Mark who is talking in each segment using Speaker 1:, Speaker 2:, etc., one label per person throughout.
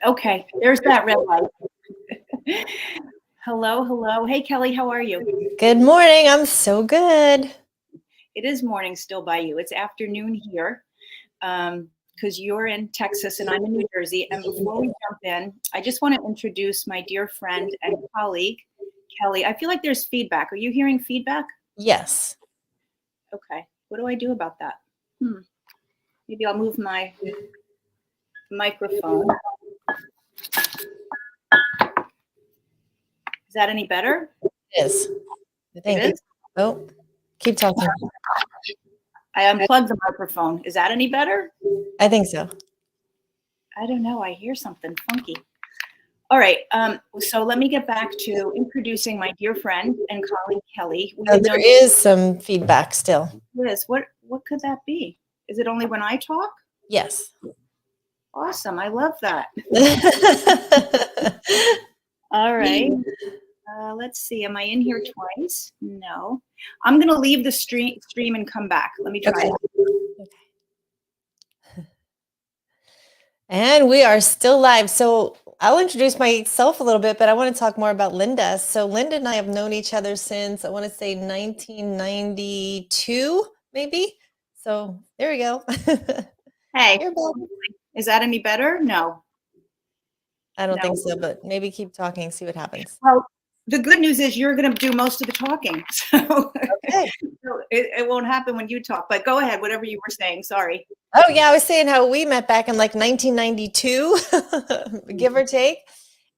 Speaker 1: Okay, there's that red light. Hello, hello. Hey, Kelly, how are you?
Speaker 2: Good morning. I'm so good.
Speaker 1: It is morning still by you. It's afternoon here because you're in Texas and I'm in New Jersey. And before we jump in, I just want to introduce my dear friend and colleague, Kelly. I feel like there's feedback. Are you hearing feedback?
Speaker 2: Yes.
Speaker 1: Okay. What do I do about that? Maybe I'll move my microphone. Is that any better?
Speaker 2: It is. I
Speaker 1: It
Speaker 2: think.
Speaker 1: is?
Speaker 2: Oh, keep talking.
Speaker 1: I unplugged the microphone. Is that any better?
Speaker 2: I think so.
Speaker 1: I don't know. I hear something funky. All right. So let me get back to introducing my dear friend and colleague Kelly. We have
Speaker 2: There
Speaker 1: known
Speaker 2: is some feedback still.
Speaker 1: Liz. What could that be? Is it only when I talk?
Speaker 2: Yes.
Speaker 1: Awesome. I love that. All right. Let's see. Am I in here twice? No. I'm going to leave the stream and come back. Let me try.
Speaker 2: Okay. And we are still live. So I'll introduce myself a little bit, but I want to talk more about Linda. So Linda and I have known each other since, I want to say 1992, maybe. So there we go.
Speaker 1: Hey,
Speaker 2: You're back.
Speaker 1: is that any better? No.
Speaker 2: I don't
Speaker 1: No.
Speaker 2: think so, but maybe keep talking, see what happens.
Speaker 1: Well, the good news is you're going to do most of the talking. So
Speaker 2: Okay.
Speaker 1: it won't happen when you talk, but go ahead, whatever you were saying. Sorry.
Speaker 2: Oh, yeah, I was saying how we met back in like 1992, give or take.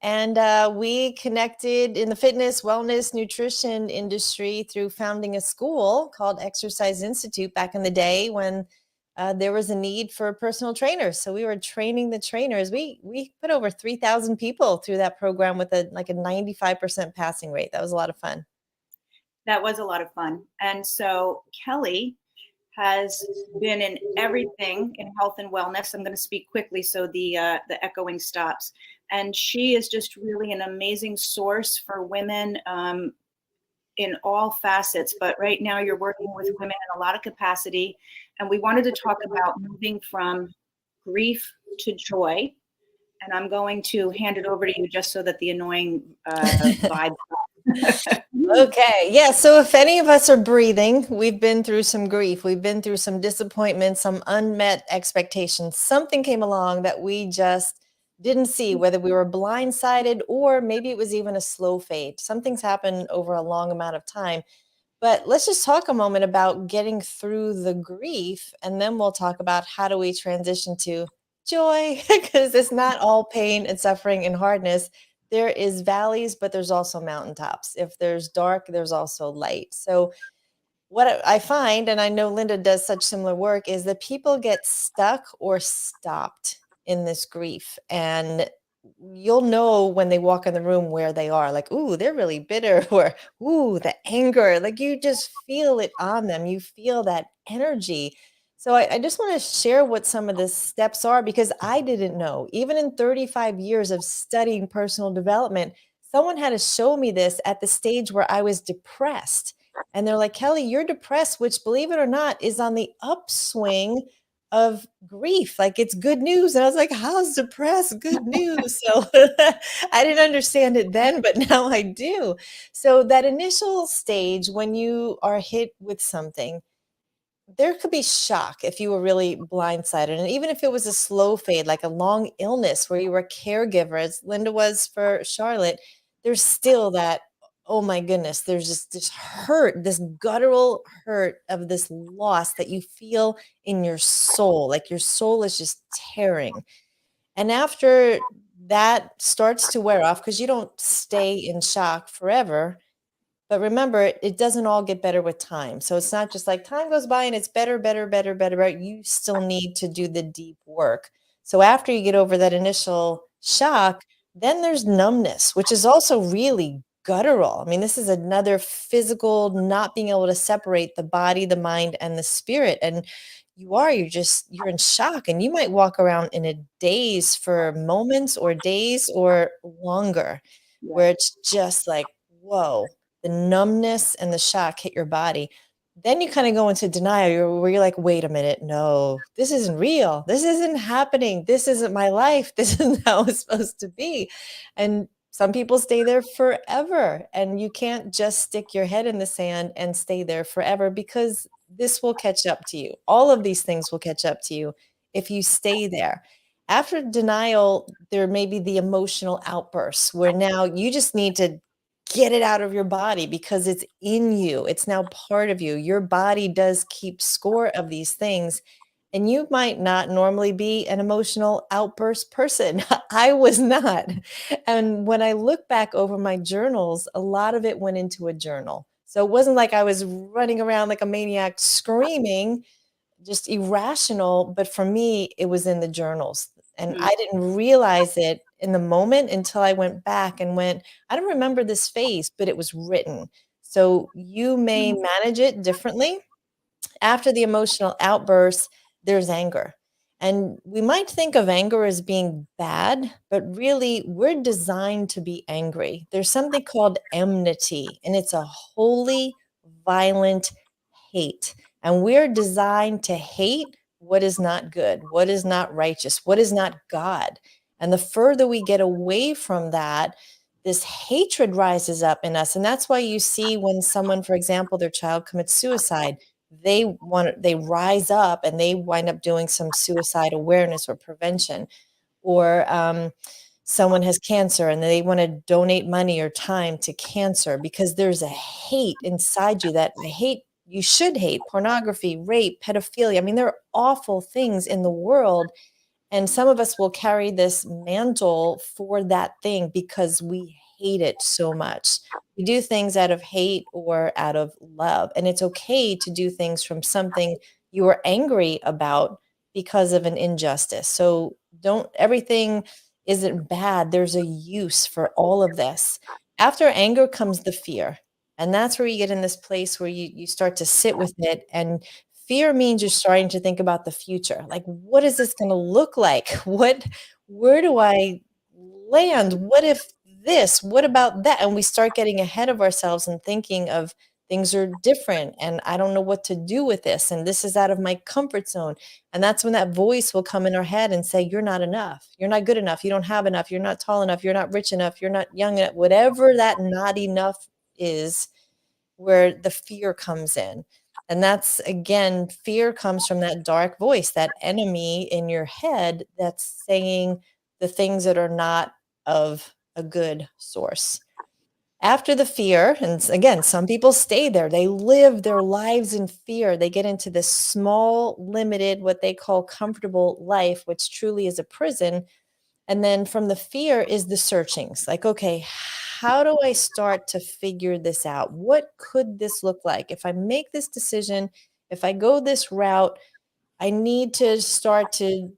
Speaker 2: And we connected in the fitness, wellness, nutrition industry through founding a school called Exercise Institute back in the day when there was a need for personal trainers. So we were training the trainers. We put over 3,000 people through that program with a 95% passing rate. That was a lot of fun.
Speaker 1: That was a lot of fun. And so Kelly has been in everything in health and wellness. I'm going to speak quickly so the echoing stops. And she is just really an amazing source for women in all facets. But right now, you're working with women in a lot of capacity, and we wanted to talk about moving from grief to joy. And I'm going to hand it over to you just so that the annoying vibe.
Speaker 2: Okay. Yeah. So if any of us are breathing, we've been through some grief. We've been through some disappointment, some unmet expectations. Something came along that we just didn't see, whether we were blindsided or maybe it was even a slow fade. Something's happened over a long amount of time. But let's just talk a moment about getting through the grief, and then we'll talk about how do we transition to joy, because it's not all pain and suffering and hardness. There is valleys, but there's also mountaintops. If there's dark, there's also light. So what I find, and I know Linda does such similar work, is that people get stuck or stopped in this grief. And you'll know when they walk in the room where they are, like, ooh, they're really bitter, or ooh, the anger. Like you just feel it on them. You feel that energy. So I just want to share what some of the steps are because I didn't know. Even in 35 years of studying personal development, someone had to show me this at the stage where I was depressed. And they're like, Kelly, you're depressed, which, believe it or not, is on the upswing of grief. Like it's good news. And I was like, how's depressed good news? So I didn't understand it then, but now I do. So that initial stage when you are hit with something, there could be shock if you were really blindsided. And even if it was a slow fade, like a long illness where you were a caregiver, as Linda was for Charlotte, there's still that, oh my goodness, there's just this hurt, this guttural hurt of this loss that you feel in your soul. Like your soul is just tearing. And after that starts to wear off, because you don't stay in shock forever, but remember, it doesn't all get better with time. So it's not just like time goes by and it's better, better, better, better, better. You still need to do the deep work. So after you get over that initial shock, then there's numbness, which is also really guttural. I mean, this is another physical not being able to separate the body, the mind, and the spirit. And you're in shock and you might walk around in a daze for moments or days or longer,
Speaker 1: Yeah.
Speaker 2: where it's just like, whoa, the numbness and the shock hit your body. then you kind of go into denial where you're like, wait a minute, no, this isn't real. This isn't happening. This isn't my life. This isn't how it's supposed to be. And some people stay there forever. And you can't just stick your head in the sand and stay there forever, because this will catch up to you. All of these things will catch up to you if you stay there. After denial, there may be the emotional outbursts where now you just need to get it out of your body because it's in you. It's now part of you. Your body does keep score of these things. And you might not normally be an emotional outburst person. I was not. And when I look back over my journals, a lot of it went into a journal. So it wasn't like I was running around like a maniac screaming, just irrational. But for me, it was in the journals. And
Speaker 1: Mm.
Speaker 2: I didn't realize it in the moment until I went back and went, I don't remember this phase, but it was written. So you may manage it differently. After the emotional outburst, there's anger. And we might think of anger as being bad, but really we're designed to be angry. There's something called enmity, and it's a holy, violent hate. And we're designed to hate what is not good, what is not righteous, what is not God. And the further we get away from that, this hatred rises up in us. And that's why you see when someone, for example, their child commits suicide, they rise up and they wind up doing some suicide awareness or prevention, or someone has cancer and they want to donate money or time to cancer because there's a hate inside you that I hate. You should hate pornography, rape, pedophilia. I mean, there are awful things in the world, and some of us will carry this mantle for that thing because we hate it so much. We do things out of hate or out of love. And it's okay to do things from something you are angry about because of an injustice. So don't, everything isn't bad. There's a use for all of this. After anger comes the fear. And that's where you get in this place where you start to sit with it, and fear means you're starting to think about the future. Like, what is this going to look like? Where do I land? What if this? What about that? And we start getting ahead of ourselves and thinking of things are different. And I don't know what to do with this. And this is out of my comfort zone. And that's when that voice will come in our head and say, you're not enough. You're not good enough. You don't have enough. You're not tall enough. You're not rich enough. You're not young enough. Whatever that not enough is, where the fear comes in. And that's, again, fear comes from that dark voice, that enemy in your head that's saying the things that are not of a good source. After the fear, and again, some people stay there, they live their lives in fear. They get into this small, limited, what they call comfortable life, which truly is a prison. And then from the fear is the searchings. Like, okay, how do I start to figure this out? What could this look like? If I make this decision, if I go this route, I need to start to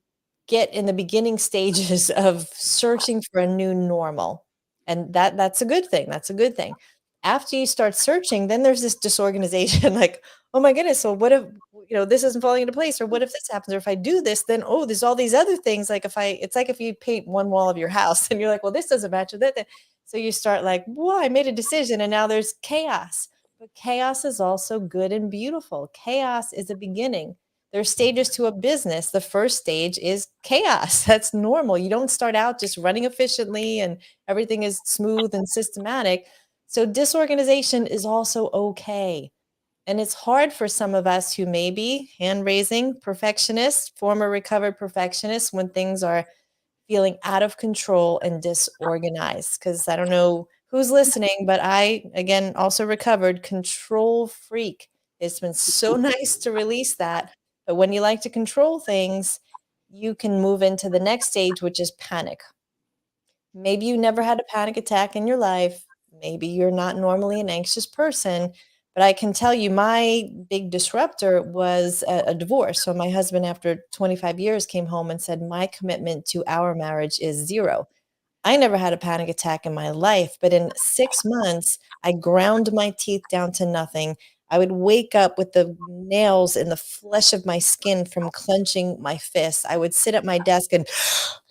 Speaker 2: get in the beginning stages of searching for a new normal. And that's a good thing. That's a good thing. After you start searching, then there's this disorganization like, oh my goodness, so what if, this isn't falling into place, or what if this happens, or if I do this, then oh, there's all these other things. Like it's like if you paint one wall of your house and you're like, well, this doesn't match with that. So you start like, whoa, I made a decision and now there's chaos. But chaos is also good and beautiful. Chaos is a beginning. There's stages to a business. The first stage is chaos. That's normal. You don't start out just running efficiently and everything is smooth and systematic. So disorganization is also okay. And it's hard for some of us who may be hand raising perfectionists, former recovered perfectionists, when things are feeling out of control and disorganized. Because I don't know who's listening, but I, again, also recovered control freak. It's been so nice to release that. But when you like to control things, you can move into the next stage, which is panic. Maybe you never had a panic attack in your life. Maybe you're not normally an anxious person. But I can tell you my big disruptor was a divorce. So my husband, after 25 years, came home and said, my commitment to our marriage is zero. I never had a panic attack in my life, but in 6 months, I ground my teeth down to nothing. I would wake up with the nails in the flesh of my skin from clenching my fists. I would sit at my desk and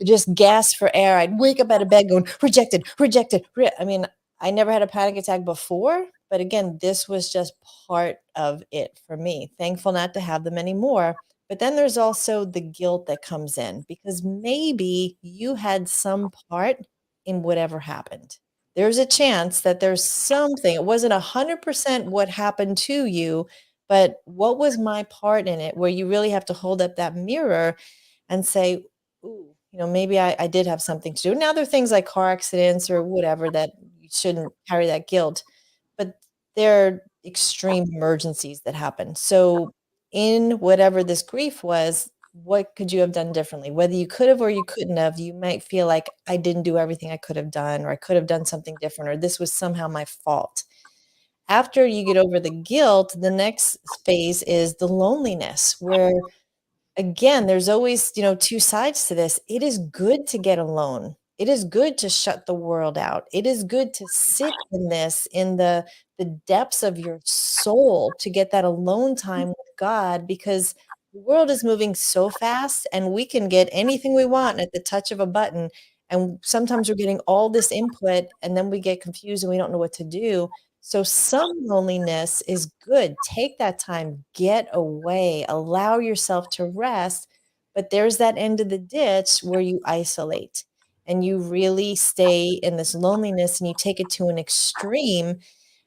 Speaker 2: just gasp for air. I'd wake up out of bed going, rejected, rejected. I mean, I never had a panic attack before, But again, this was just part of it for me. Thankful not to have them anymore. But then there's also the guilt that comes in because maybe you had some part in whatever happened. There's a chance that there's something, it wasn't 100% what happened to you, but what was my part in it, where you really have to hold up that mirror and say, ooh, maybe I did have something to do. Now there are things like car accidents or whatever that you shouldn't carry that guilt, but there are extreme emergencies that happen. So in whatever this grief was, what could you have done differently? Whether you could have or you couldn't have, you might feel like I didn't do everything I could have done, or I could have done something different, or this was somehow my fault. After you get over the guilt, the next phase is the loneliness, where again, there's always, two sides to this. It is good to get alone. It is good to shut the world out. It is good to sit in this, in the depths of your soul, to get that alone time with God, because the world is moving so fast and we can get anything we want at the touch of a button. And sometimes we're getting all this input and then we get confused and we don't know what to do. So some loneliness is good. Take that time, get away, allow yourself to rest. But there's that end of the ditch where you isolate and you really stay in this loneliness and you take it to an extreme.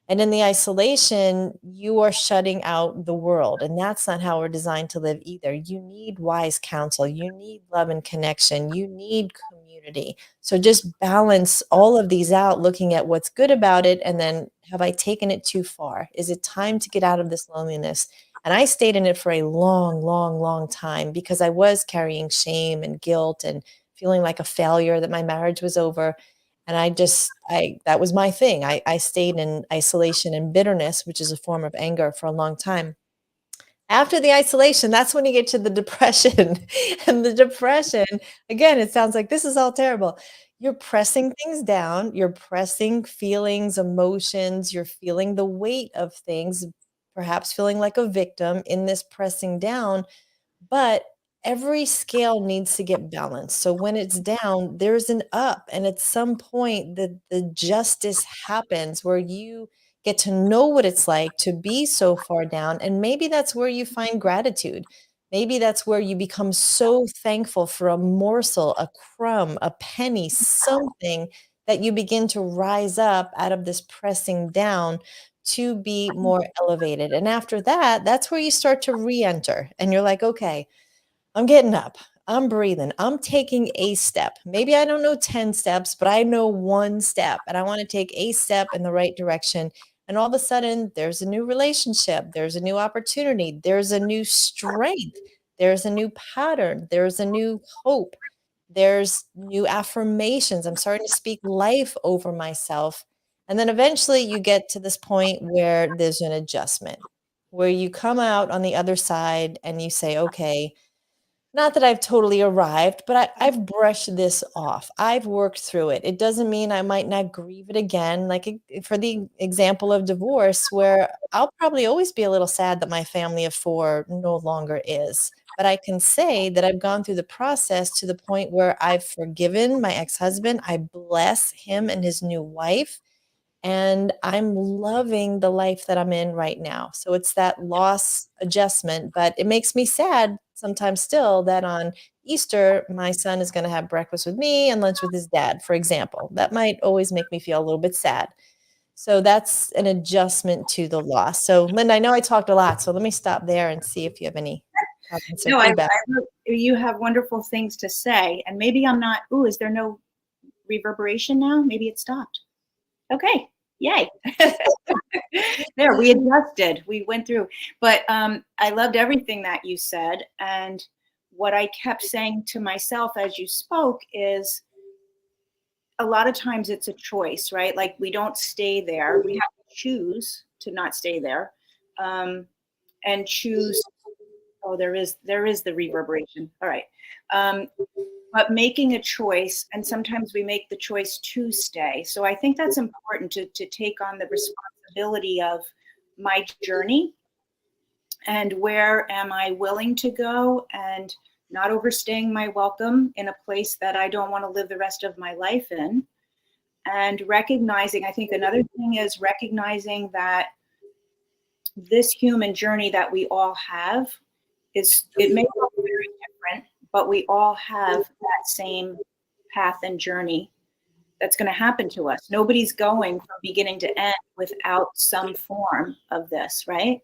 Speaker 2: And in the isolation, you are shutting out the world. And that's not how we're designed to live either. You need wise counsel. You need love and connection. You need community. So just balance all of these out, looking at what's good about it. And then, have I taken it too far? Is it time to get out of this loneliness? And I stayed in it for a long, long, long time because I was carrying shame and guilt and feeling like a failure, that my marriage was over. And that was my thing. I stayed in isolation and bitterness, which is a form of anger, for a long time. After the isolation, that's when you get to the depression. And the depression, again, it sounds like this is all terrible. You're pressing things down, you're pressing feelings, emotions, you're feeling the weight of things, perhaps feeling like a victim in this pressing down. But every scale needs to get balanced. So when it's down, there's an up. And at some point, the justice happens where you get to know what it's like to be so far down. And maybe that's where you find gratitude. Maybe that's where you become so thankful for a morsel, a crumb, a penny, something, that you begin to rise up out of this pressing down to be more elevated. And after that, that's where you start to re-enter and you're like, okay, I'm getting up. I'm breathing. I'm taking a step. Maybe I don't know 10 steps, but I know one step and I want to take a step in the right direction. And all of a sudden, there's a new relationship. There's a new opportunity. There's a new strength. There's a new pattern. There's a new hope. There's new affirmations. I'm starting to speak life over myself. And then eventually you get to this point where there's an adjustment, where you come out on the other side and you say, okay, not that I've totally arrived, but I've brushed this off. I've worked through it. It doesn't mean I might not grieve it again. Like for the example of divorce, where I'll probably always be a little sad that my family of four no longer is. But I can say that I've gone through the process to the point where I've forgiven my ex-husband. I bless him and his new wife. And I'm loving the life that I'm in right now. So it's that loss adjustment, but it makes me sad sometimes still that on Easter, my son is going to have breakfast with me and lunch with his dad, for example. That might always make me feel a little bit sad. So that's an adjustment to the loss. So, Linda, I know I talked a lot, so let me stop there and see if you have any comments or
Speaker 1: No,
Speaker 2: feedback.
Speaker 1: you have wonderful things to say, and maybe I'm not. Ooh, is there no reverberation now? Maybe it stopped. Okay, yay! There, we adjusted. We went through, but I loved everything that you said, and what I kept saying to myself as you spoke is, a lot of times it's a choice, right? Like we don't stay there. We have to choose to not stay there, and choose. Oh, there is the reverberation. All right. But making a choice, and sometimes we make the choice to stay. So I think that's important to take on the responsibility of my journey and where am I willing to go, and not overstaying my welcome in a place that I don't want to live the rest of my life in. And recognizing, I think another thing is recognizing that this human journey that we all have it may look very different, but we all have that same path and journey that's going to happen to us. Nobody's going from beginning to end without some form of this, right?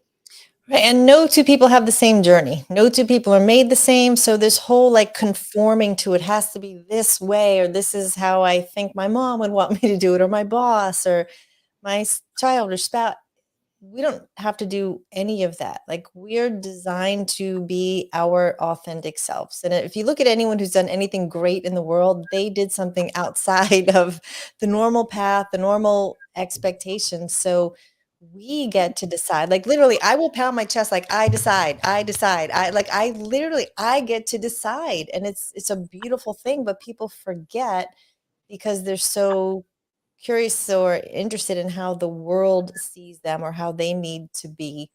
Speaker 2: Right. And no two people have the same journey. No two people are made the same. So this whole like conforming to it has to be this way, or this is how I think my mom would want me to do it, or my boss, or my child or spouse. We don't have to do any of that. Like, we're designed to be our authentic selves. And if you look at anyone who's done anything great in the world, they did something outside of the normal path, the normal expectations. So we get to decide. Like, literally, I will pound my chest like, I decide, I decide. I get to decide. And it's a beautiful thing, but people forget because they're so curious or interested in how the world sees them or how they need to be.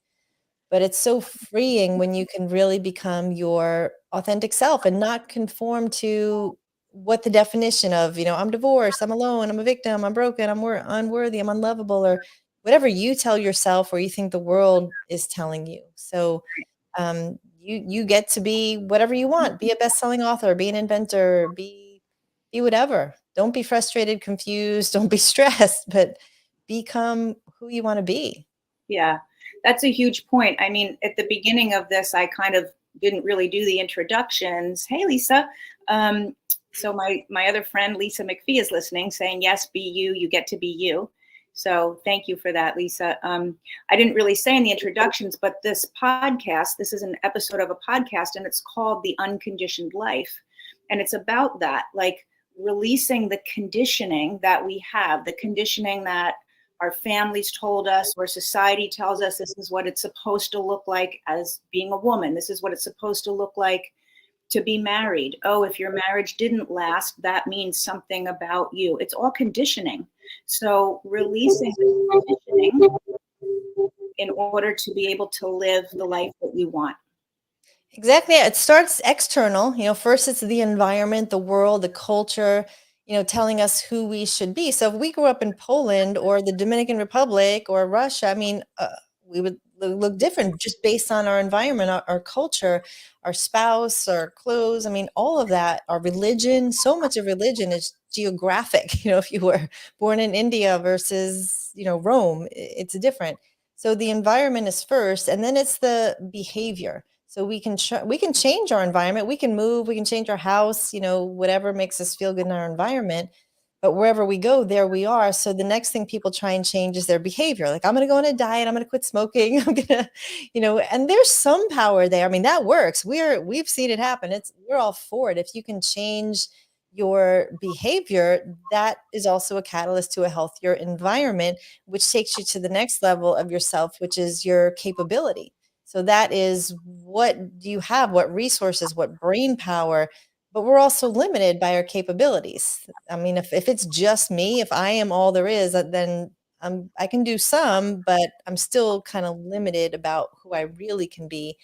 Speaker 2: But it's so freeing when you can really become your authentic self and not conform to what the definition of, I'm divorced, I'm alone, I'm a victim, I'm broken, I'm unworthy, I'm unlovable, or whatever you tell yourself or you think the world is telling you. So you get to be whatever you want. Be a best-selling author, be an inventor, be whatever. Don't be frustrated, confused, don't be stressed, but become who you want to be.
Speaker 1: Yeah, that's a huge point. I mean, at the beginning of this, I kind of didn't really do the introductions. Hey, Lisa. So my other friend, Lisa McPhee, is listening, saying, yes, be you, you get to be you. So thank you for that, Lisa. I didn't really say in the introductions, but this is an episode of a podcast, and it's called The Unconditioned Life. And it's about that, like releasing the conditioning that we have, the conditioning that our families told us, where society tells us this is what it's supposed to look like as being a woman. This is what it's supposed to look like to be married. Oh, if your marriage didn't last, that means something about you. It's all conditioning. So releasing the conditioning in order to be able to live the life that we want.
Speaker 2: Exactly. It starts external. First it's the environment, the world, the culture, telling us who we should be. So if we grew up in Poland or the Dominican Republic or Russia, I mean, we would look different just based on our environment, our culture, our spouse, our clothes. I mean, all of that, our religion. So much of religion is geographic. If you were born in India versus, Rome, it's different. So the environment is first, and then it's the behavior. So we can change our environment. We can move. We can change our house. Whatever makes us feel good in our environment. But wherever we go, there we are. So the next thing people try and change is their behavior. Like, I'm going to go on a diet. I'm going to quit smoking. I'm going to, and there's some power there. I mean, that works. We've seen it happen. We're all for it. If you can change your behavior, that is also a catalyst to a healthier environment, which takes you to the next level of yourself, which is your capability. So that is, what do you have? What resources, what brain power? But we're also limited by our capabilities. I mean, if it's just me, if I am all there is, then I can do some, but I'm still kind of limited about who I really can be.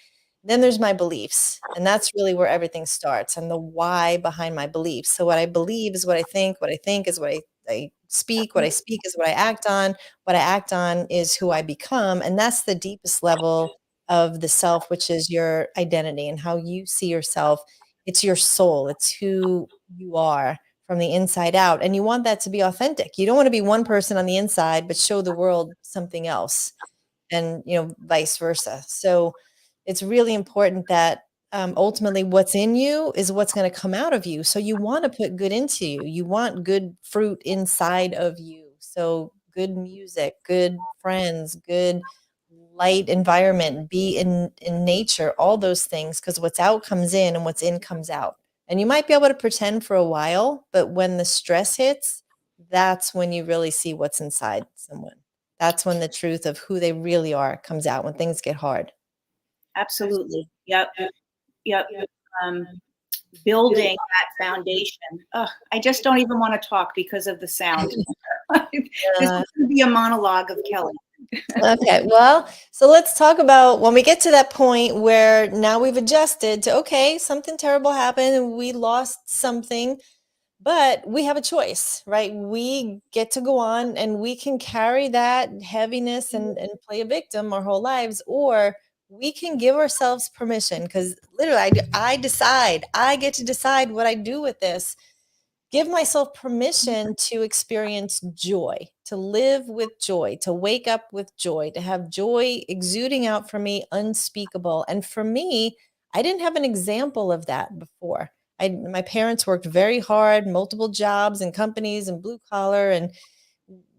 Speaker 2: Then there's my beliefs, and that's really where everything starts, and the why behind my beliefs. So what I believe is what I think is what I speak, what I speak is what I act on is who I become, and that's the deepest level of the self, which is your identity and how you see yourself. It's your soul. It's who you are from the inside out. And you want that to be authentic. You don't want to be one person on the inside, but show the world something else, and, vice versa. So it's really important that ultimately what's in you is what's going to come out of you. So you want to put good into you. You want good fruit inside of you. So good music, good friends, good light environment, be in nature, all those things, because what's out comes in and what's in comes out. And you might be able to pretend for a while, but when the stress hits, that's when you really see what's inside someone. That's when the truth of who they really are comes out, when things get hard.
Speaker 1: Absolutely. Yep. Yep. Building that foundation. I just don't even want to talk because of the sound. This is going to be a monologue of Kelli.
Speaker 2: Okay, well, so let's talk about when we get to that point where now we've adjusted to, okay, something terrible happened and we lost something, But we have a choice, right? We get to go on and we can carry that heaviness and play a victim our whole lives, or we can give ourselves permission because literally I decide, I get to decide what I do with this. Give myself permission to experience joy, to live with joy, to wake up with joy, to have joy exuding out from me, unspeakable. And for me, I didn't have an example of that before. My parents worked very hard, multiple jobs and companies and blue collar, and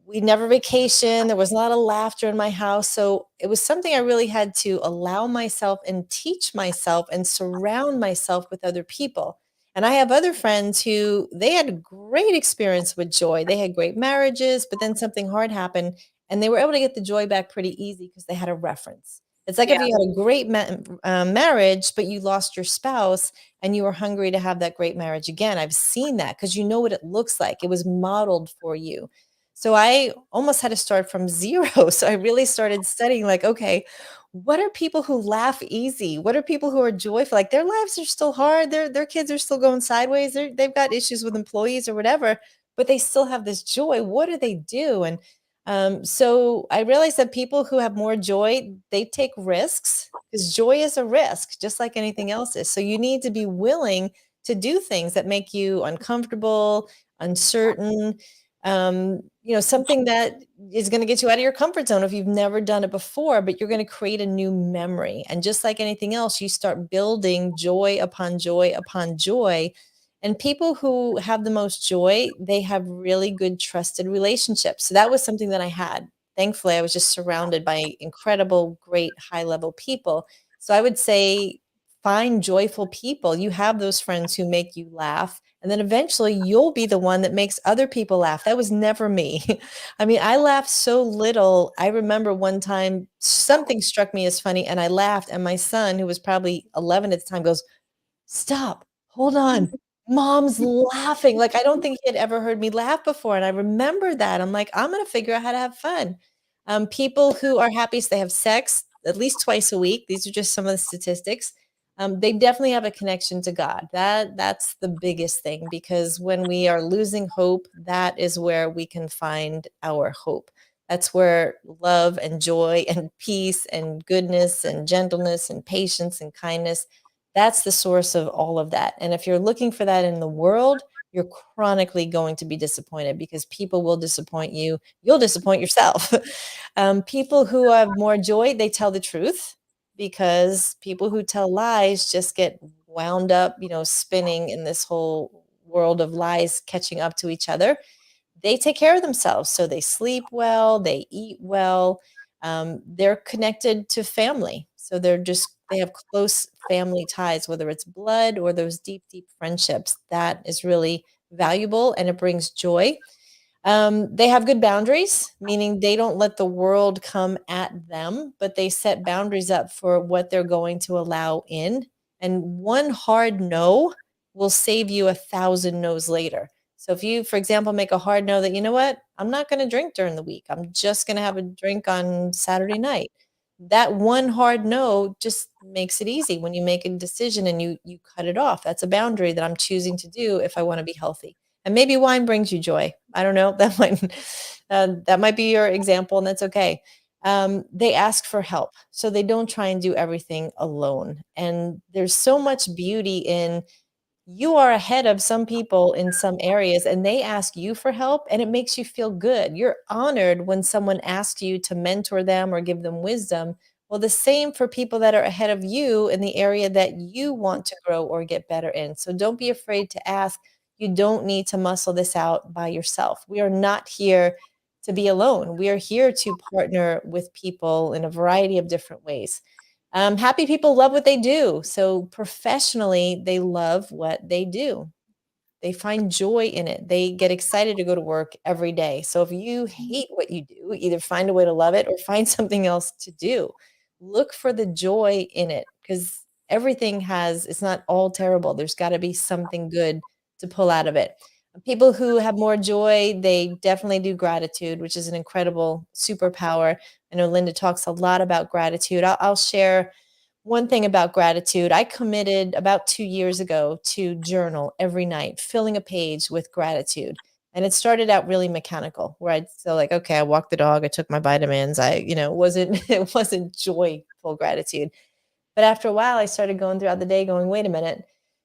Speaker 2: we never vacation. There was a lot of laughter in my house. So it was something I really had to allow myself and teach myself and surround myself with other people. And I have other friends who they had a great experience with joy. They had great marriages, but then something hard happened and they were able to get the joy back pretty easy because they had a reference. It's like if
Speaker 1: Yeah.
Speaker 2: you had a great marriage, but you lost your spouse and you were hungry to have that great marriage again. I've seen that because you know what it looks like. It was modeled for you. So I almost had to start from zero. So I really started studying like, okay, what are people who laugh easy? What are people who are joyful? Like their lives are still hard. Their kids are still going sideways. They've got issues with employees or whatever, but they still have this joy. What do they do? And so I realized that people who have more joy, they take risks because joy is a risk, just like anything else is. So you need to be willing to do things that make you uncomfortable, uncertain, something that is going to get you out of your comfort zone if you've never done it before, but you're going to create a new memory. And just like anything else, you start building joy upon joy upon joy. And people who have the most joy, they have really good trusted relationships. So that was something that I had. Thankfully, I was just surrounded by incredible, great, high level people. So I would say find joyful people. You have those friends who make you laugh. And then eventually you'll be the one that makes other people laugh. That was never me. I mean, I laughed so little. I remember one time something struck me as funny and I laughed. And my son, who was probably 11 at the time, goes, "Stop, hold on. Mom's laughing." Like, I don't think he had ever heard me laugh before, and I remember that. I'm like, "I'm gonna figure out how to have fun." People who are happiest, they have sex at least twice a week. These are just some of the statistics. They definitely have a connection to God. That's the biggest thing because when we are losing hope, that is where we can find our hope. That's where love and joy and peace and goodness and gentleness and patience and kindness, that's the source of all of that. And if you're looking for that in the world, you're chronically going to be disappointed because people will disappoint you. You'll disappoint yourself. People who have more joy, they tell the truth because people who tell lies just get wound up, spinning in this whole world of lies, catching up to each other. They take care of themselves. So they sleep well, they eat well, they're connected to family. So they have close family ties, whether it's blood or those deep, deep friendships. That is really valuable and it brings joy. They have good boundaries, meaning they don't let the world come at them, but they set boundaries up for what they're going to allow in. And one hard no will save you 1,000 no's later. So if you, for example, make a hard no that, you know what, I'm not going to drink during the week. I'm just going to have a drink on Saturday night. That one hard no just makes it easy when you make a decision and you cut it off. That's a boundary that I'm choosing to do if I want to be healthy. And maybe wine brings you joy. I don't know. That might be your example, and that's okay. They ask for help, so they don't try and do everything alone. And there's so much beauty in you are ahead of some people in some areas and they ask you for help and it makes you feel good. You're honored when someone asks you to mentor them or give them wisdom. Well, the same for people that are ahead of you in the area that you want to grow or get better in. So don't be afraid to ask. You don't need to muscle this out by yourself. We are not here to be alone. We are here to partner with people in a variety of different ways. Happy people love what they do. So professionally, they love what they do. They find joy in it. They get excited to go to work every day. So if you hate what you do, either find a way to love it or find something else to do. Look for the joy in it because it's not all terrible. There's got to be something good to pull out of it. People who have more joy, they definitely do gratitude, which is an incredible superpower. I know Linda talks a lot about gratitude. I'll share one thing about gratitude, I committed about 2 years ago to journal every night, filling a page with gratitude. And it started out really mechanical, where I'd so like, okay, I walked the dog, I took my vitamins, wasn't it wasn't joyful gratitude. But after a while, I started going throughout the day going, wait a minute,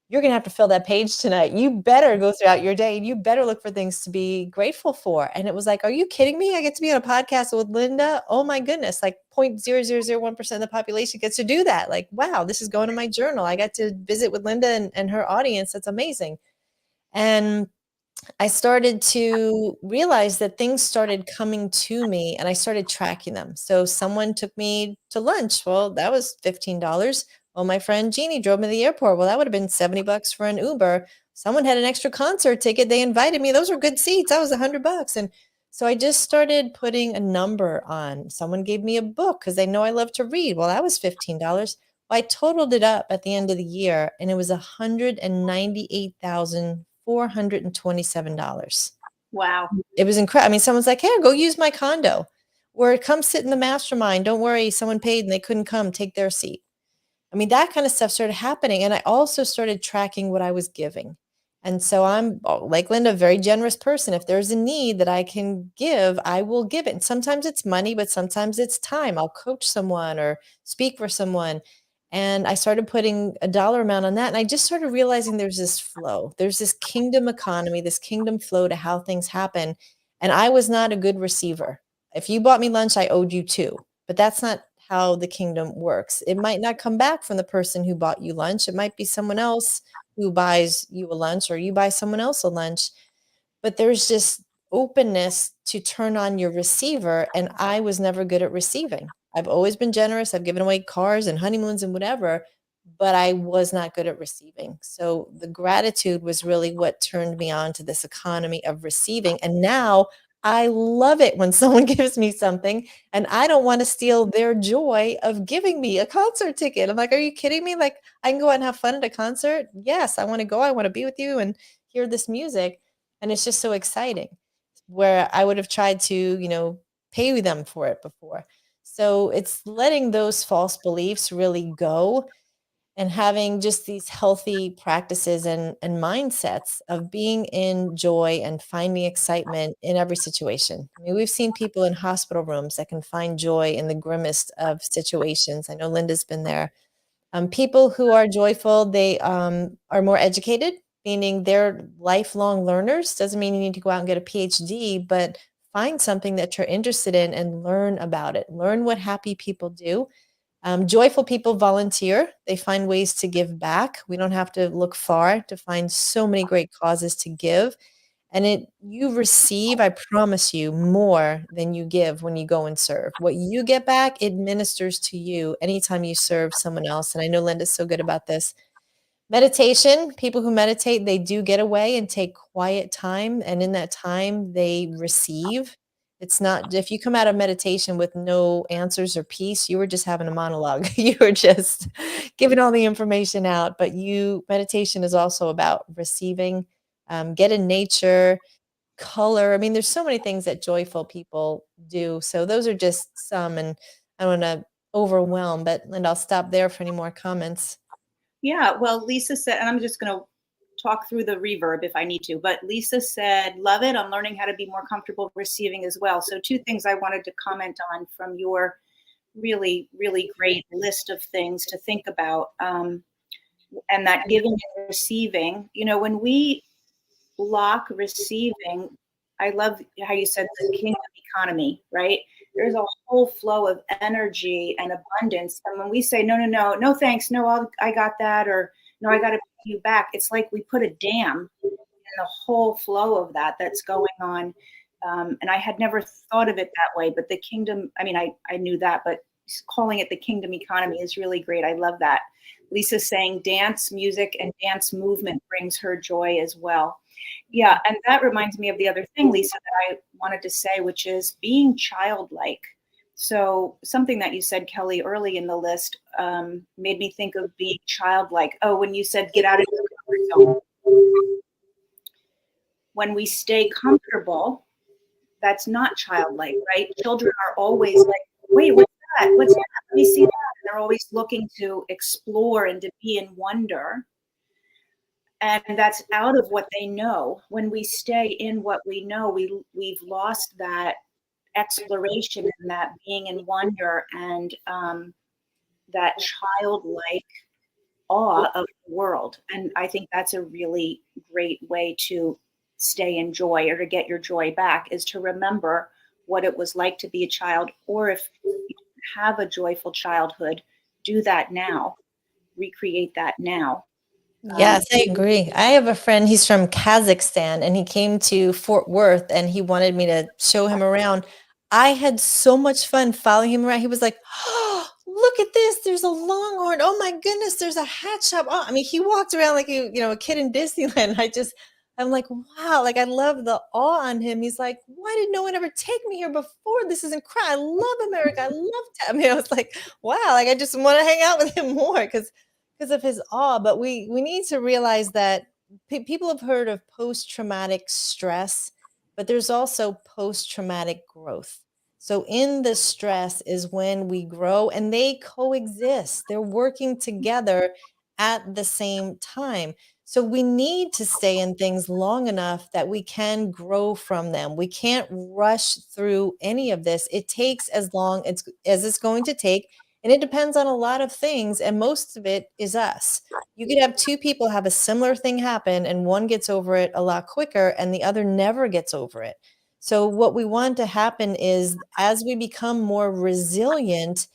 Speaker 2: you're going to have to fill that page tonight. You better go throughout your day and you better look for things to be grateful for. And it was like, are you kidding me? I get to be on a podcast with Linda. Oh my goodness. Like 0.0001% of the population gets to do that. Like, wow, this is going in my journal. I got to visit with Linda and her audience. That's amazing. And I started to realize that things started coming to me and I started tracking them. So someone took me to lunch. Well, that was $15. Well, my friend Jeannie drove me to the airport. Well, that would have been $70 for an Uber. Someone had an extra concert ticket. They invited me. Those were good seats. That was $100. And so I just started putting a number on. Someone gave me a book because they know I love to read. Well, that was $15. I totaled it up at the end of the year and it was $198,427.
Speaker 1: Wow.
Speaker 2: It was incredible. I mean, someone's like, "Hey, go use my condo," or "Come sit in the mastermind. Don't worry, someone paid and they couldn't come. Take their seat." I mean, that kind of stuff started happening. And I also started tracking what I was giving. And so I'm like Linda, a very generous person. If there's a need that I can give, I will give it. And sometimes it's money, but sometimes it's time. I'll coach someone or speak for someone. And I started putting a dollar amount on that. And I just started realizing there's this flow, there's this kingdom economy, this kingdom flow to how things happen. And I was not a good receiver. If you bought me lunch, I owed you two, but that's not how the kingdom works. It might not come back from the person who bought you lunch. It might be someone else who buys you a lunch or you buy someone else a lunch. But there's just openness to turn on your receiver. And I was never good at receiving. I've always been generous. I've given away cars and honeymoons and whatever, but I was not good at receiving. So the gratitude was really what turned me on to this economy of receiving. And now I love it when someone gives me something and I don't want to steal their joy of giving me a concert ticket. I'm like, are you kidding me? Like, I can go out and have fun at a concert. Yes, I want to go. I want to be with you and hear this music. And it's just so exciting where I would have tried to, pay them for it before. So it's letting those false beliefs really go and having just these healthy practices and mindsets of being in joy and finding excitement in every situation. I mean, we've seen people in hospital rooms that can find joy in the grimmest of situations. I know Linda's been there. People who are joyful, they are more educated, meaning they're lifelong learners. Doesn't mean you need to go out and get a PhD, but find something that you're interested in and learn about it. Learn what happy people do. Joyful people volunteer. They find ways to give back. We don't have to look far to find so many great causes to give. And you receive, I promise you, more than you give when you go and serve. What you get back, it ministers to you anytime you serve someone else. And I know Linda's so good about this. Meditation, people who meditate, they do get away and take quiet time. And in that time, they receive. It's not, if you come out of meditation with no answers or peace, you were just having a monologue. You were just giving all the information out. But meditation is also about receiving, get in nature, color. I mean, there's so many things that joyful people do. So those are just some, and I don't want to overwhelm, but Linda, I'll stop there for any more comments.
Speaker 1: Yeah, well, Lisa said, and I'm just going to talk through the reverb if I need to, but Lisa said, love it. I'm learning how to be more comfortable receiving as well. So two things I wanted to comment on from your really, really great list of things to think about. And that giving and receiving, when we block receiving, I love how you said the kingdom economy, right? There's a whole flow of energy and abundance. And when we say, no, thanks, no, I got that, or no, I got to pay you back, it's like we put a dam in the whole flow of that's going on. And I had never thought of it that way, but the kingdom, I mean, I knew that, but calling it the kingdom economy is really great. I love that. Lisa's saying dance music and dance movement brings her joy as well. Yeah, and that reminds me of the other thing, Lisa, that I wanted to say, which is being childlike. So something that you said, Kelly, early in the list made me think of being childlike. Oh, when you said get out of your comfort zone. When we stay comfortable, that's not childlike, right? Children are always like, wait, what's that? What's that? Let me see that. And they're always looking to explore and to be in wonder. And that's out of what they know. When we stay in what we know, we've lost that exploration and that being in wonder and that childlike awe of the world. And I think that's a really great way to stay in joy or to get your joy back, is to remember what it was like to be a child. Or if you have a joyful childhood, do that now, recreate that now.
Speaker 2: Yes, I agree. I have a friend, he's from Kazakhstan, and he came to Fort Worth and he wanted me to show him around. I had so much fun following him around. He was like, "Oh, look at this. There's a Longhorn. Oh my goodness, there's a hat shop." Oh, I mean, he walked around like a kid in Disneyland. I'm like, wow, like I love the awe on him. He's like, "Why did no one ever take me here before? This is incredible. I love America. I love I mean, I was like, wow, like I just want to hang out with him more because of his awe. But we need to realize that people have heard of post-traumatic stress, but there's also post-traumatic growth. So in the stress is when we grow, and they coexist. They're working together at the same time. So we need to stay in things long enough that we can grow from them. We can't rush through any of this. It takes as long as it's going to take, and it depends on a lot of things, and most of it is us. You could have two people have a similar thing happen, and one gets over it a lot quicker, and the other never gets over it. So, what we want to happen is as we become more resilient,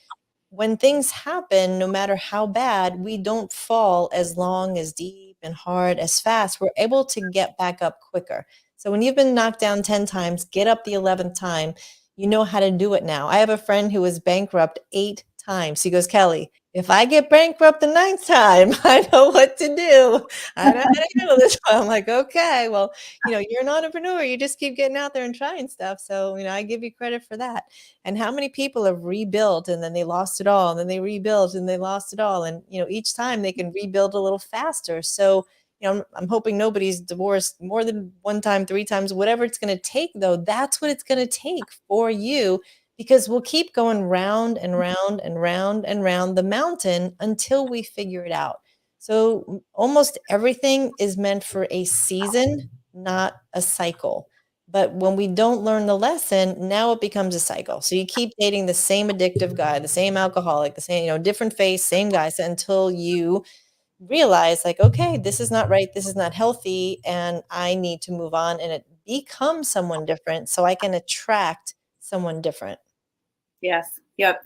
Speaker 2: when things happen, no matter how bad, we don't fall as long, as deep and hard, as fast. We're able to get back up quicker. So when you've been knocked down 10 times, get up the 11th time. You know how to do it now. I have a friend who was bankrupt 8 times. He goes, "Kelly, if I get bankrupt the ninth time, I know what to do. I know how to handle this." I'm like, okay, well, you're an entrepreneur. You just keep getting out there and trying stuff. So, I give you credit for that. And how many people have rebuilt and then they lost it all, and then they rebuilt and they lost it all. And, each time they can rebuild a little faster. So, I'm hoping nobody's divorced more than one time, 3 times, whatever it's going to take, though. That's what it's going to take for you, because we'll keep going round and round and round and round the mountain until we figure it out. So almost everything is meant for a season, not a cycle. But when we don't learn the lesson, now it becomes a cycle. So you keep dating the same addictive guy, the same alcoholic, the same, different face, same guys, until you realize, like, okay, this is not right. This is not healthy. And I need to move on, and it becomes someone different so I can attract someone different.
Speaker 1: Yes. Yep.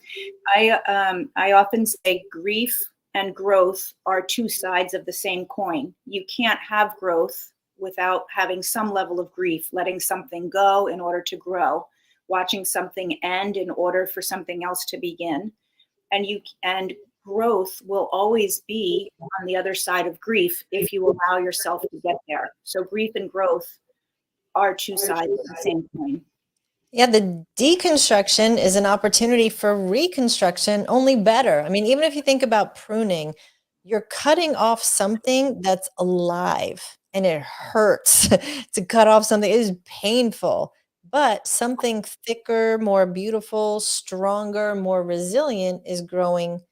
Speaker 1: I often say grief and growth are two sides of the same coin. You can't have growth without having some level of grief, letting something go in order to grow, watching something end in order for something else to begin. And growth will always be on the other side of grief if you allow yourself to get there. So grief and growth are two sides of the same coin.
Speaker 2: Yeah, the deconstruction is an opportunity for reconstruction, only better. I mean, even if you think about pruning, you're cutting off something that's alive, and it hurts to cut off something. It is painful, but something thicker, more beautiful, stronger, more resilient is growing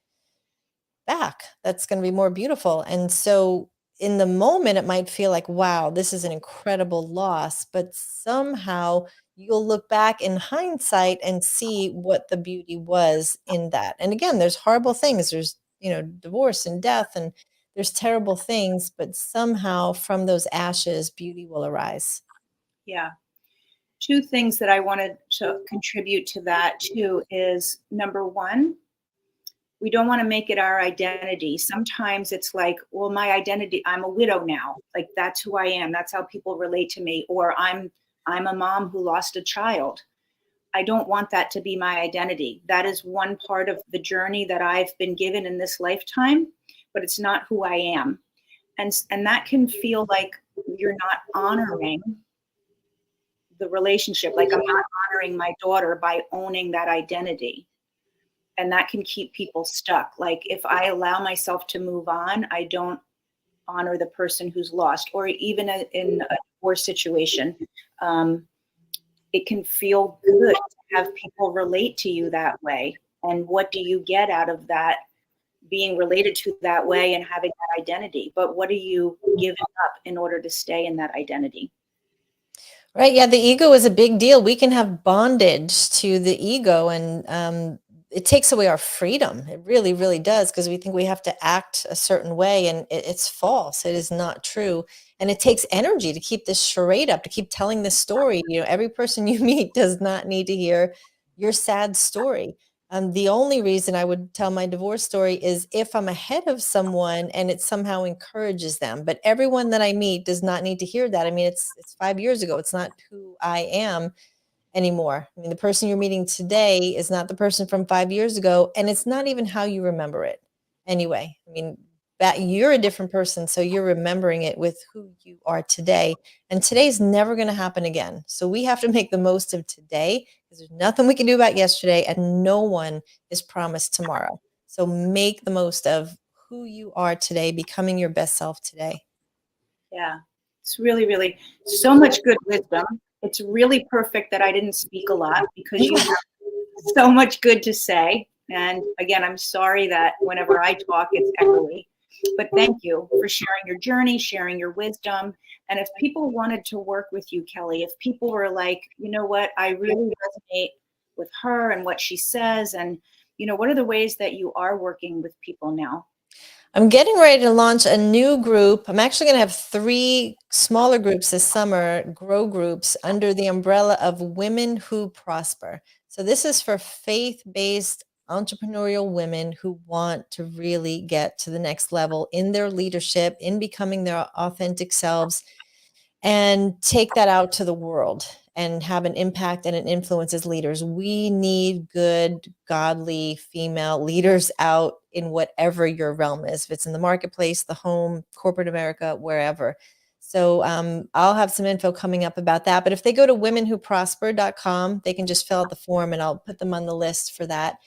Speaker 2: back. That's going to be more beautiful. And so in the moment, it might feel like, wow, this is an incredible loss, but somehow you'll look back in hindsight and see what the beauty was in that. And again, there's horrible things. There's, divorce and death, and there's terrible things, but somehow from those ashes, beauty will arise.
Speaker 1: Yeah. Two things that I wanted to contribute to that too is, number one, we don't want to make it our identity. Sometimes it's like, well, my identity, I'm a widow now. Like, that's who I am. That's how people relate to me. Or I'm a mom who lost a child. I don't want that to be my identity. That is one part of the journey that I've been given in this lifetime, but it's not who I am. And that can feel like you're not honoring the relationship. Like, I'm not honoring my daughter by owning that identity. And that can keep people stuck. Like, if I allow myself to move on, I don't honor the person who's lost. Or even in a divorce situation, it can feel good to have people relate to you that way. And what do you get out of that, being related to that way and having that identity? But what are you giving up in order to stay in that identity?
Speaker 2: Right. Yeah. The ego is a big deal. We can have bondage to the ego, and it takes away our freedom. It really, really does, because we think we have to act a certain way, and it's false. It is not true. And it takes energy to keep this charade up, to keep telling this story. Every person you meet does not need to hear your sad story. The only reason I would tell my divorce story is if I'm ahead of someone and it somehow encourages them. But everyone that I meet does not need to hear that. I mean, it's 5 years ago. It's not who I am anymore. I mean, the person you're meeting today is not the person from 5 years ago, and it's not even how you remember it. Anyway, I mean, that you're a different person, so you're remembering it with who you are today. And today's never going to happen again. So we have to make the most of today, because there's nothing we can do about yesterday, and no one is promised tomorrow. So make the most of who you are today, becoming your best self today.
Speaker 1: Yeah, it's really, really so much good wisdom. It's really perfect that I didn't speak a lot, because you have so much good to say. And again, I'm sorry that whenever I talk, it's echoey. But thank you for sharing your journey, sharing your wisdom. And if people wanted to work with you, Kelli, if people were like, you know what, I really resonate with her and what she says, and what are the ways that you are working with people now?
Speaker 2: I'm getting ready to launch a new group. I'm actually going to have 3 smaller groups this summer, grow groups, under the umbrella of Women Who Prosper. So this is for faith-based entrepreneurial women who want to really get to the next level in their leadership, in becoming their authentic selves, and take that out to the world and have an impact and an influence as leaders. We need good, godly female leaders out in whatever your realm is. If it's in the marketplace, the home, corporate America, wherever. So I'll have some info coming up about that. But if they go to womenwhoprosper.com, they can just fill out the form, and I'll put them on the list for that.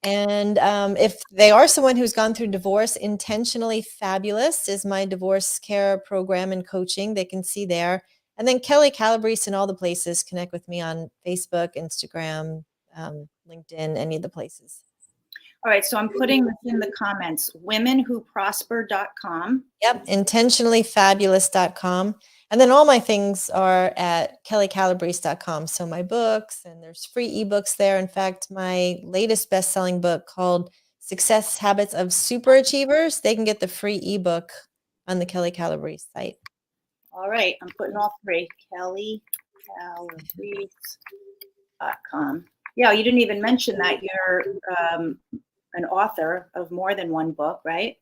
Speaker 2: And if they are someone who's gone through divorce, Intentionally Fabulous is my divorce care program and coaching. They can see there. And then Kelli Calabrese in all the places. Connect with me on Facebook, Instagram, LinkedIn, any of the places.
Speaker 1: All right, so I'm putting this in the comments, womenwhoprosper.com.
Speaker 2: Yep, intentionallyfabulous.com. And then all my things are at kellicalabrese.com. So my books, and there's free ebooks there. In fact, my latest best-selling book called Success Habits of Superachievers, they can get the free ebook on the Kelli Calabrese site.
Speaker 1: All right, I'm putting all 3, kellicalabrese.com. Yeah, you didn't even mention that you're an author of more than one book, right?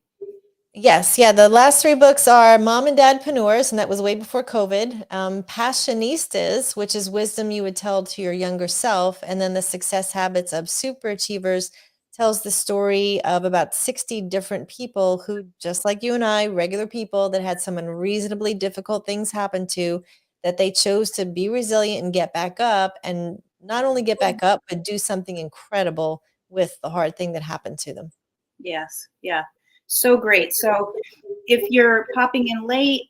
Speaker 2: Yes. Yeah. The last 3 books are Mom and Dadpreneurs, and that was way before COVID. Passionistas, which is wisdom you would tell to your younger self. And then The Success Habits of Superachievers tells the story of about 60 different people who, just like you and I, regular people that had some unreasonably difficult things happen to, that they chose to be resilient and get back up, and not only get back up, but do something incredible with the hard thing that happened to them.
Speaker 1: Yes. Yeah. So great. So if you're popping in late,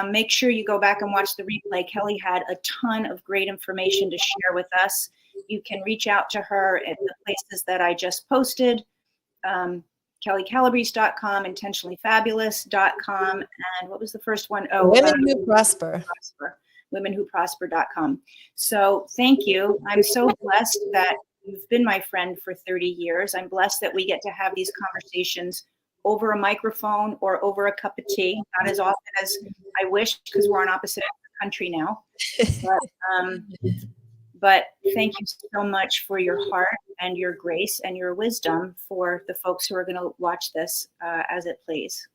Speaker 1: make sure you go back and watch the replay. Kelli had a ton of great information to share with us. You can reach out to her at the places that I just posted, kellicalabrese.com, intentionallyfabulous.com, and what was the first one? Oh,
Speaker 2: Women Who Prosper.
Speaker 1: womenwhoprosper.com. So thank you. I'm so blessed that you've been my friend for 30 years. I'm blessed that we get to have these conversations over a microphone or over a cup of tea, not as often as I wish, because we're on opposite ends of the country now. But thank you so much for your heart and your grace and your wisdom for the folks who are going to watch this as it plays.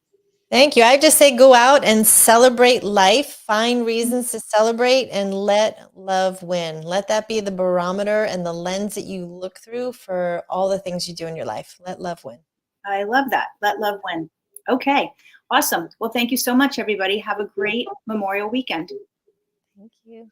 Speaker 2: Thank you. I just say go out and celebrate life, find reasons to celebrate, and let love win. Let that be the barometer and the lens that you look through for all the things you do in your life. Let love win.
Speaker 1: I love that. Let love win. Okay. Awesome. Well, thank you so much, everybody. Have a great Memorial weekend.
Speaker 2: Thank you.